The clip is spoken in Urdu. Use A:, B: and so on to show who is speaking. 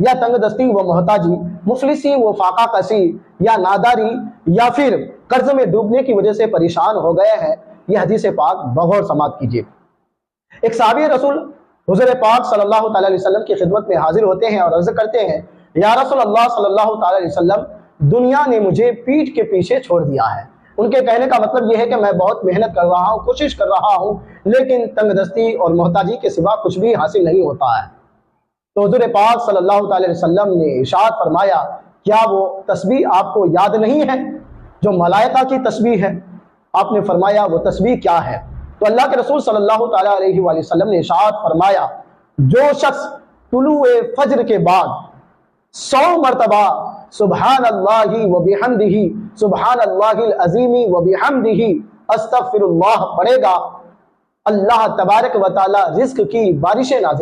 A: یا تنگ دستی و محتاجی، مفلسی و فاقہ کشی یا ناداری یا پھر قرض میں ڈوبنے کی وجہ سے پریشان ہو گئے ہیں، یہ حدیث پاک بغور سماعت کیجیے۔ ایک صحابی رسول حضور پاک صلی اللہ تعالی علیہ وسلم کی خدمت میں حاضر ہوتے ہیں اور عرض کرتے ہیں، یا رسول اللہ صلی اللہ تعالی علیہ وسلم، دنیا نے مجھے پیٹھ کے پیچھے چھوڑ دیا ہے۔ ان کے کہنے کا مطلب یہ ہے کہ میں بہت محنت کر رہا ہوں، کوشش کر رہا ہوں، لیکن تنگ دستی اور محتاجی کے سوا کچھ بھی حاصل نہیں ہوتا ہے۔ تو حضور پاک صلی اللہ تعالی علیہ وسلم نے ارشاد فرمایا، کیا وہ تسبیح آپ کو یاد نہیں ہے جو ملائکہ کی تسبیح ہے؟ آپ نے فرمایا وہ تسبیح کیا ہے؟ تو اللہ کے رسول صلی اللہ تعالی علیہ وآلہ وسلم نے ارشاد فرمایا، جو شخص طلوع فجر کے بعد 100 مرتبہ سبحان اللہ و بحمدہ سبحان اللہ العظیم و بحمدہ استغفر اللہ پڑھے گا، اللہ تبارک و تعالی رزق کی بارشیں نازل